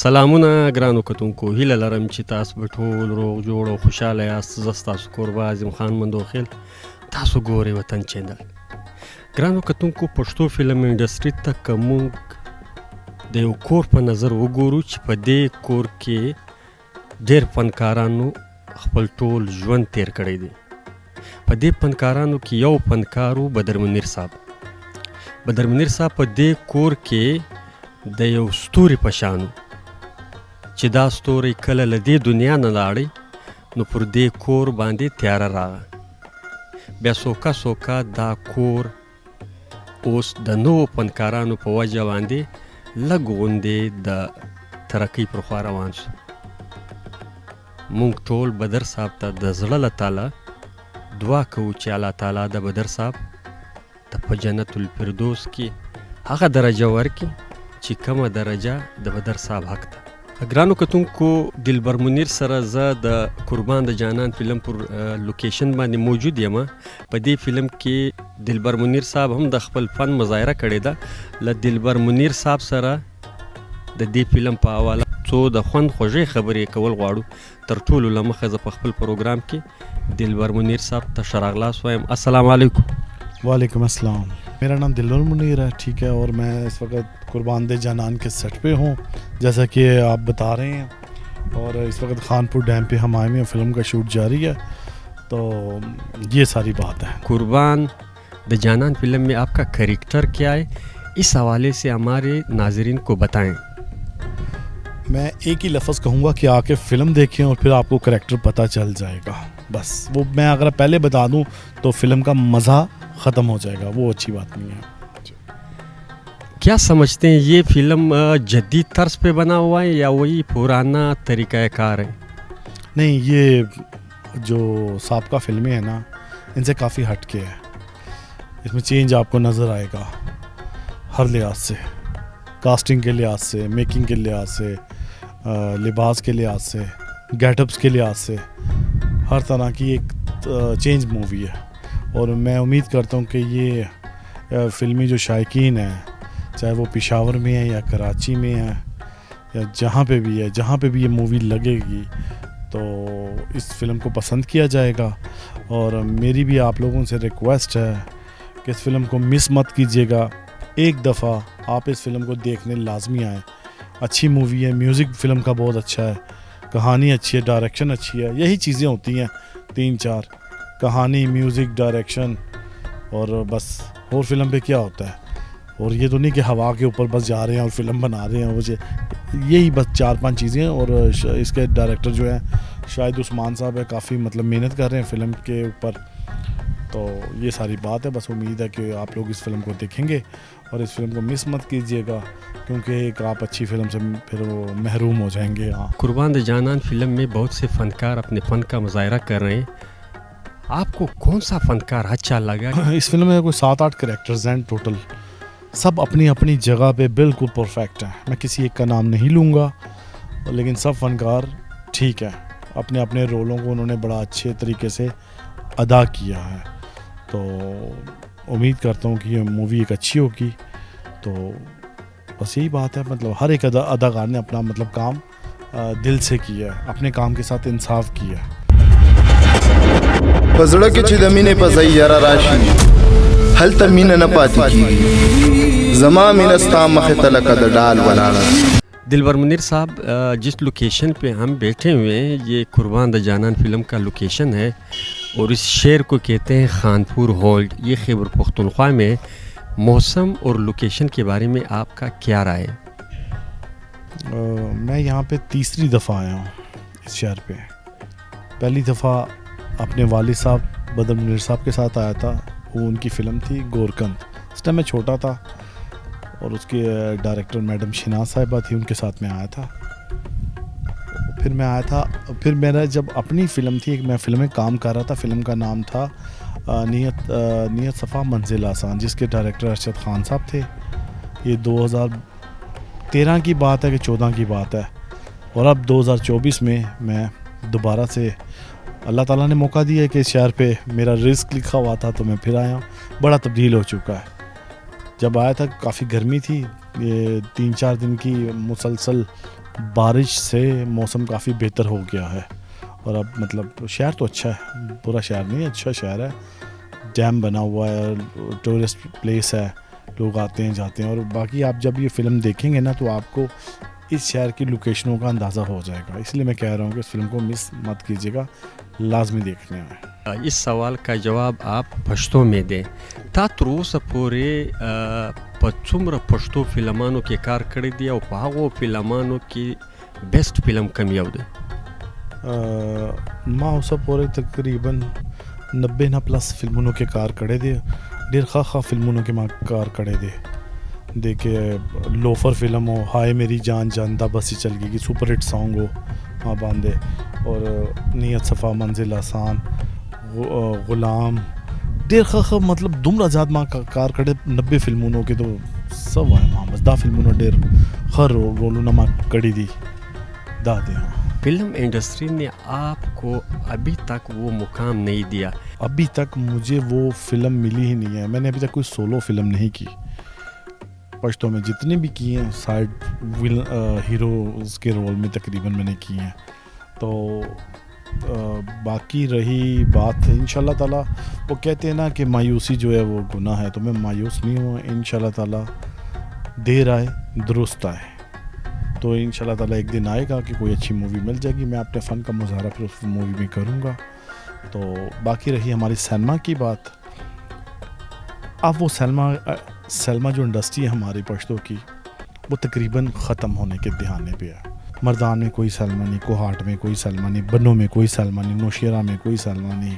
سلامونه ګرانو کتونکو، هیله لرم چې تاسو به ټول روغ جوړ او خوشحاله یاست. زه ستاسو کوربه اعظم خان مندوخیل، تاسو ګورئ وطن چینل. ګرانو کتونکو، پښتو فلم انډسټري ته که موږ د یو کور په نظر وګورو چې په دې کور کې ډېر فنکارانو خپل ټول ژوند تیر کړی دی. په دې فنکارانو کې یو فنکار و بدرمنیر صاحب. بدرمنیر صاحب په دې کور کې د یو ستوري په شان و چې دا ستوری کله له دې دنیا نه لاړی نو پر دې کور باندې تیاره راغله. بیا سوکا سوکا دا کور اوس د نوو فنکارانو په وجه باندې لږ غوندې د ترقۍ پر خوا روان شو. مونږ ټول بدر صاحب ته د زړه له تله دعا کوو چې الله تعالی د بدر صاحب ته په جنت الفردوس کې هغه درجه ورکړي چې کومه درجه د بدر صاحب حق ده. ګرانو کتونکو، دلبر منیر سره زه د قربان د جانان فلم پر لوکیشن باندې موجود یم. په دې فلم کې دلبر منیر صاحب هم د خپل فن مظاهره کړې ده. له دلبر منیر صاحب سره د دې فلم په حواله څو د خوند خوږې خبرې کول غواړو. تر ټولو له مخه زه په خپل پروګرام کې دلبر منیر صاحب ته ښه راغلاست وایم. السلام علیکم. وعلیکم السلام. میرا نام دلبر منیر ہے، ٹھیک ہے، اور میں اس وقت قربان دے جانان کے سیٹ پہ ہوں جیسا کہ آپ بتا رہے ہیں. اور اس وقت خانپور ڈیم پہ ہم آئے ہوئے ہیں، فلم کا شوٹ جاری ہے. تو یہ ساری بات ہے. قربان د جانان فلم میں آپ کا کریکٹر کیا ہے، اس حوالے سے ہمارے ناظرین کو بتائیں. میں ایک ہی لفظ کہوں گا کہ آ کے فلم دیکھیں اور پھر آپ کو کریکٹر پتہ چل جائے گا. بس وہ میں اگر پہلے بتا دوں تو فلم کا مزہ ختم ہو جائے گا، وہ اچھی بات نہیں ہے. کیا سمجھتے ہیں یہ فلم جدید طرز پہ بنا ہوا ہے یا وہی پرانا طریقہ کار ہے؟ نہیں، یہ جو سابقہ فلمیں ہیں نا، ان سے کافی ہٹ کے ہے. اس میں چینج آپ کو نظر آئے گا ہر لحاظ سے، کاسٹنگ کے لحاظ سے، میکنگ کے لحاظ سے، لباس کے لحاظ سے، گیٹ اپس کے لحاظ سے، ہر طرح کی ایک چینج مووی ہے. اور میں امید کرتا ہوں کہ یہ فلمی جو شائقین ہیں، چاہے وہ پشاور میں ہے یا کراچی میں ہے یا جہاں پہ بھی ہے، جہاں پہ بھی یہ مووی لگے گی تو اس فلم کو پسند کیا جائے گا. اور میری بھی آپ لوگوں سے ریکویسٹ ہے کہ اس فلم کو مس مت کیجیے گا. ایک دفعہ آپ اس فلم کو دیکھنے لازمی آئیں. اچھی مووی ہے، میوزک فلم کا بہت اچھا ہے، کہانی اچھی ہے، ڈائریکشن اچھی ہے. یہی چیزیں ہوتی ہیں 3-4، کہانی، میوزک، ڈائریکشن، اور بس. اور فلم پہ کیا ہوتا ہے؟ اور یہ تو نہیں کہ ہوا کے اوپر بس جا رہے ہیں اور فلم بنا رہے ہیں. مجھے یہی بس 4-5 چیزیں ہیں. اور اس کے ڈائریکٹر جو ہیں شاہد عثمان صاحب ہے، کافی مطلب محنت کر رہے ہیں فلم کے اوپر. تو یہ ساری بات ہے. بس امید ہے کہ آپ لوگ اس فلم کو دیکھیں گے اور اس فلم کو مس مت کیجیے گا، کیونکہ ایک آپ اچھی فلم سے پھر وہ محروم ہو جائیں گے. ہاں، قربان د جانان فلم میں بہت سے فنکار اپنے فن کا مظاہرہ کر رہے ہیں. آپ کو کون سا فنکار اچھا لگا؟ اس فلم میں کوئی 7-8 کریکٹرز ہیں ٹوٹل، سب اپنی اپنی جگہ پہ بالکل پرفیکٹ ہیں. میں کسی ایک کا نام نہیں لوں گا، لیکن سب فنکار ٹھیک ہے. اپنے اپنے رولوں کو انہوں نے بڑا اچھے طریقے سے ادا کیا ہے. تو امید کرتا ہوں کہ یہ مووی ایک اچھی ہوگی. تو بس یہی بات ہے. مطلب ہر ایک اداکار نے اپنا مطلب کام دل سے کیا ہے، اپنے کام کے ساتھ انصاف کیا ہے. پزړه کې چې د مینې په ځای یاره راشي هلته مینه نه پاتې کېږي. زما مینه ستا مخې ته لکه د ډال ولاړه. دلبر منیر صاحب، جس لوکیشن پہ ہم بیٹھے ہوئے ہیں یہ قربان د جانان فلم کا لوکیشن ہے اور اس شہر کو کہتے ہیں خانپور ہولڈ. یہ خیبر پختونخوا میں. موسم اور لوکیشن کے بارے میں آپ کا کیا رائے ہے؟ میں یہاں پہ تیسری دفعہ آیا ہوں اس شہر پہ. پہلی دفعہ اپنے والد صاحب بدر منیر صاحب کے ساتھ آیا تھا. وہ ان کی فلم تھی گورکند. اس ٹائم میں چھوٹا تھا اور اس کے ڈائریکٹر میڈم شناز صاحبہ تھی، ان کے ساتھ میں آیا تھا. پھر میں آیا تھا. پھر میرا جب اپنی فلم تھی، میں فلم میں کام کر رہا تھا. فلم کا نام تھا نیت صفا منزل آسان، جس کے ڈائریکٹر ارشد خان صاحب تھے. یہ 2013 کی بات ہے کہ 14 کی بات ہے. اور اب 2024 میں دوبارہ سے اللہ تعالیٰ نے موقع دیا ہے کہ اس شہر پہ میرا رزق لکھا ہوا تھا تو میں پھر آیا ہوں. بڑا تبدیل ہو چکا ہے. جب آیا تھا کافی گرمی تھی، یہ 3-4 دن کی مسلسل بارش سے موسم کافی بہتر ہو گیا ہے، اور اب مطلب شہر تو اچھا ہے، برا شہر نہیں ہے، اچھا شہر ہے، ڈیم بنا ہوا ہے، ٹورسٹ پلیس ہے، لوگ آتے ہیں جاتے ہیں. اور باقی آپ جب یہ فلم دیکھیں گے نا تو آپ کو اس شہر کی لوکیشنوں کا اندازہ ہو جائے گا. اس لیے میں کہہ رہا ہوں کہ اس فلم کو مس مت کیجیے گا، لازمی دیکھنے آئیں. اس سوال کا جواب آپ پښتو میں دیں. تا تر اوسه پورې په څومره پښتو فلمانو کې کار کړی دی او په هغو فلمانو کې بیسټ فلم کوم یو دی؟ ما اوسه پورې تقریباً 90+ فلمونو کې کار کړی دی. ډېر ښه فلمونو کې ما کار کړی دی. دیکھیے لوفر فلم ہو، ہائے میری جان جاندا بسی چل گئی کی سپر ہٹ سانگ ہو ماں باندھے، اور نیت صفا منزل آسان، غلام، ډېر ښه مطلب دومره زیات ما کار کړی 90 فلمونو کې تو سب وایم ما بس دا فلمونو ډېر ښه رولونه ما کړي دي. دا دی. فلم انڈسٹری نے آپ کو ابھی تک وہ مقام نہیں دیا؟ ابھی تک مجھے وہ فلم ملی ہی نہیں ہے. میں نے ابھی تک کوئی سولو فلم نہیں کی. پشتوں میں جتنے بھی کیے ہیں سائڈ ہیروز کے رول میں تقریباً میں نے کیے ہیں. تو باقی رہی بات انشاءاللہ تعالیٰ، وہ کہتے ہیں نا کہ مایوسی جو ہے وہ گناہ ہے، تو میں مایوس نہیں ہوں. انشاءاللہ تعالیٰ دیر آئے درست آئے، تو انشاءاللہ تعالیٰ ایک دن آئے گا کہ کوئی اچھی مووی مل جائے گی، میں اپنے فن کا مظاہرہ پھر اس مووی میں کروں گا. تو باقی رہی ہماری سینما کی بات. اب وہ سینما جو انڈسٹری ہے ہماری پشتوں کی، وہ تقریباً ختم ہونے کے دہانے پہ ہے. مردان میں کوئی سینما نہیں، کوہاٹ میں کوئی سینما نہیں، بنوں میں کوئی سینما نہیں، نوشیرہ میں کوئی سینما نہیں.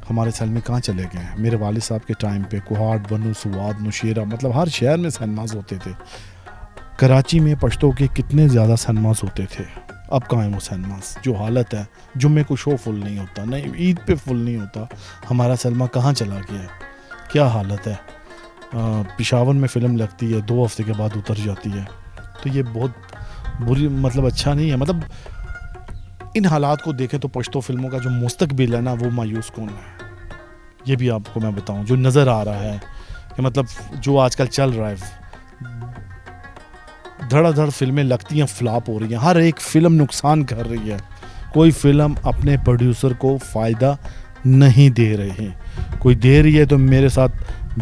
ہمارے سینما کہاں چلے گئے ہیں؟ میرے والد صاحب کے ٹائم پہ کوہاٹ، بنوں، سوات، نوشیرہ، مطلب ہر شہر میں سینماز ہوتے تھے. کراچی میں پشتوں کے کتنے زیادہ سینماز ہوتے تھے، اب کہاں ہیں وہ سینماز؟ جو حالت ہے، جمعے کو شو فل نہیں ہوتا، نہیں عید پہ فل نہیں ہوتا. ہمارا سینما کہاں چلا گیا ہے؟ کیا حالت ہے؟ پشاور میں فلم لگتی ہے 2 ہفتے کے بعد اتر جاتی ہے. تو یہ بہت بری، مطلب اچھا نہیں ہے. مطلب ان حالات کو دیکھیں تو پشتو فلموں کا جو مستقبل ہے نا وہ مایوس کن ہے. یہ بھی آپ کو میں بتاؤں جو نظر آ رہا ہے کہ مطلب جو آج کل چل رہا ہے، دھڑا دھڑ فلمیں لگتی ہیں، فلاپ ہو رہی ہیں، ہر ایک فلم نقصان کر رہی ہے. کوئی فلم اپنے پروڈیوسر کو فائدہ نہیں دے رہے ہیں. کوئی دے رہی ہے تو میرے ساتھ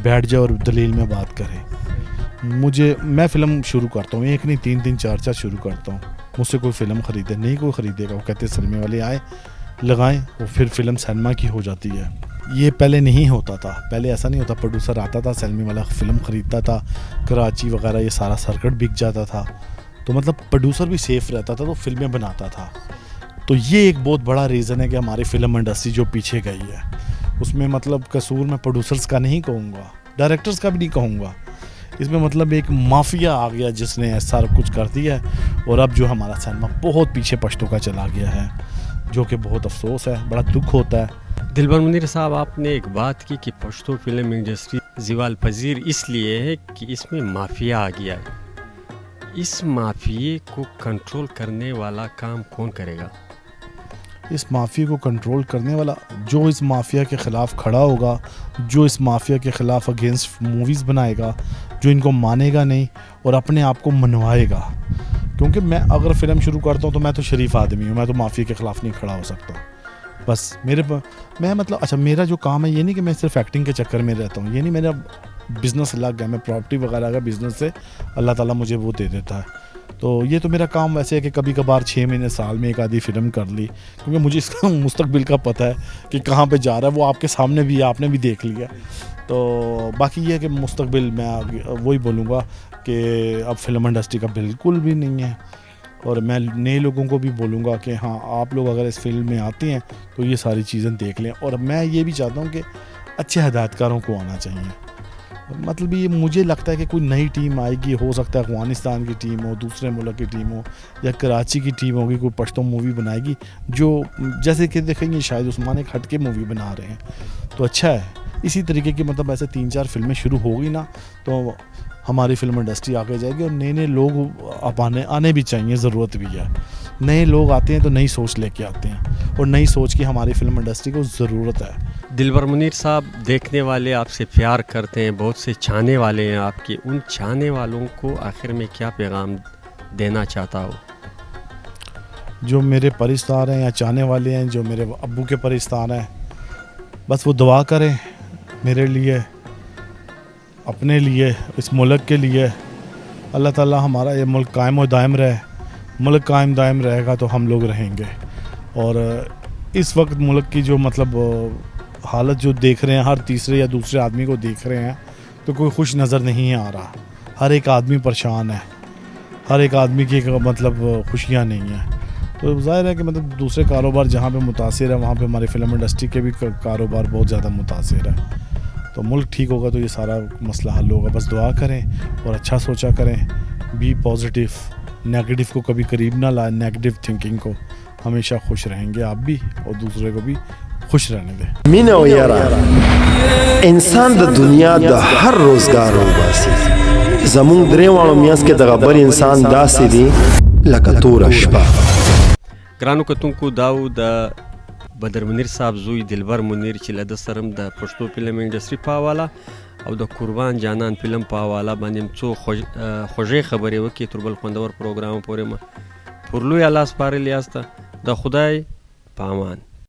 بیٹھ جائے اور دلیل میں بات کرے. میں فلم شروع کرتا ہوں، ایک نہیں 3 4 شروع کرتا ہوں. مجھ سے کوئی فلم خریدے نہیں، کوئی خریدے گا. وہ کہتے ہیں سنیما والے آئے لگائیں، وہ پھر فلم سینما کی ہو جاتی ہے. یہ پہلے نہیں ہوتا تھا، پہلے ایسا نہیں ہوتا. پروڈیوسر آتا تھا، سینما والا فلم خریدتا تھا، کراچی وغیرہ یہ سارا سرکٹ بک جاتا تھا. تو مطلب پروڈیوسر بھی سیف رہتا تھا، تو فلمیں بناتا تھا. تو یہ ایک بہت بڑا ریزن ہے کہ ہماری فلم انڈسٹری جو پیچھے گئی ہے. اس میں مطلب قصور میں پروڈیوسرز کا نہیں کہوں گا، ڈائریکٹرز کا بھی نہیں کہوں گا. اس میں مطلب ایک مافیا آ گیا جس نے سارا کچھ کر دیا ہے. اور اب جو ہمارا سینما بہت پیچھے پشتوں کا چلا گیا ہے، جو کہ بہت افسوس ہے، بڑا دکھ ہوتا ہے. دلبر منیر صاحب، آپ نے ایک بات کی کہ پشتو فلم انڈسٹری زوال پذیر اس لیے ہے کہ اس میں مافیا آ گیا ہے. اس مافیے کو کنٹرول کرنے والا کام کون کرے گا؟ اس مافیا کو کنٹرول کرنے والا جو اس مافیا کے خلاف کھڑا ہوگا، جو اس مافیا کے خلاف اگینسٹ موویز بنائے گا، جو ان کو مانے گا نہیں اور اپنے آپ کو منوائے گا. کیونکہ میں اگر فلم شروع کرتا ہوں تو میں تو شریف آدمی ہوں، میں تو مافیا کے خلاف نہیں کھڑا ہو سکتا. بس میں مطلب اچھا میرا جو کام ہے یہ نہیں کہ میں صرف ایکٹنگ کے چکر میں رہتا ہوں، یہ نہیں میرا بزنس لگ گیا، میں پراپرٹی وغیرہ کا بزنس سے اللہ تعالیٰ مجھے وہ دے دیتا ہے. تو یہ تو میرا کام ویسے ہے کہ کبھی کبھار 6 مہینے سال میں ایک آدھی فلم کر لی، کیونکہ مجھے اس کا مستقبل کا پتہ ہے کہ کہاں پہ جا رہا ہے. وہ آپ کے سامنے بھی ہے، آپ نے بھی دیکھ لیا. تو باقی یہ ہے کہ مستقبل میں وہی بولوں گا کہ اب فلم انڈسٹری کا بالکل بھی نہیں ہے. اور میں نئے لوگوں کو بھی بولوں گا کہ ہاں آپ لوگ اگر اس فلم میں آتے ہیں تو یہ ساری چیزیں دیکھ لیں. اور میں یہ بھی چاہتا ہوں کہ اچھے ہدایتکاروں کو آنا چاہیے. مطلب یہ مجھے لگتا ہے کہ کوئی نئی ٹیم آئے گی، ہو سکتا ہے افغانستان کی ٹیم ہو، دوسرے ملک کی ٹیم ہو، یا کراچی کی ٹیم ہوگی، کوئی پشتو مووی بنائے گی جو جیسے کہ دیکھیں گے شاید عثمان ایک ہٹ کے مووی بنا رہے ہیں تو اچھا ہے. اسی طریقے کی مطلب ایسے 3 4 فلمیں شروع ہوگی نا تو ہماری فلم انڈسٹری آگے جائے گی. اور نئے لوگ اب آنے بھی چاہیے، ضرورت بھی ہے. نئے لوگ آتے ہیں تو نئی سوچ لے کے آتے ہیں، اور نئی سوچ کی ہماری فلم انڈسٹری کو ضرورت ہے. دلبر منیر صاحب دیکھنے والے آپ سے پیار کرتے ہیں, بہت سے چاہنے والے ہیں آپ کے, ان چاہنے والوں کو آخر میں کیا پیغام دینا چاہتا ہو؟ جو میرے پرستار ہیں یا چاہنے والے ہیں, جو میرے ابو کے پرستار ہیں, بس وہ دعا کریں میرے لیے, اپنے لیے, اس ملک کے لیے. اللہ تعالیٰ ہمارا یہ ملک قائم و دائم رہے. ملک قائم دائم رہے گا تو ہم لوگ رہیں گے. اور اس وقت ملک کی جو مطلب حالت جو دیکھ رہے ہیں, ہر تیسرے یا دوسرے آدمی کو دیکھ رہے ہیں, تو کوئی خوش نظر نہیں آ رہا. ہر ایک آدمی پریشان ہے, ہر ایک آدمی کی مطلب خوشیاں نہیں ہیں. تو ظاہر ہے کہ مطلب دوسرے کاروبار جہاں پہ متاثر ہے, وہاں پہ ہماری فلم انڈسٹری کے بھی کاروبار بہت زیادہ متاثر ہے. تو ملک ٹھیک ہوگا تو یہ سارا مسئلہ حل ہوگا. بس دعا کریں اور اچھا سوچا کریں. بی پازیٹیو, نیگیٹو کو کبھی قریب نہ لائیں. نیگیٹو تھنکنگ کو ہمیشہ خوش رہیں گے آپ بھی, اور دوسرے کو بھی خوش رہنے دیں. مینه او یارا انسان د دنیا د هر روزګار وباسي. زمونږ درې واړو میاس کې دغه بل انسان داسې دی لکه توره شپه. ګرانو کتونکو, داو د بدر منیر صاحب زوی دلبر منیر چې له ده سره د پښتو فلم انډسټري په حواله او د قربان جانان فلم په حواله باندې څو خوږې خبرې وکړې. تر بل خوندور پروګرام پورې ما پر لوی الله سپارلي یاسته. د خدای په امان.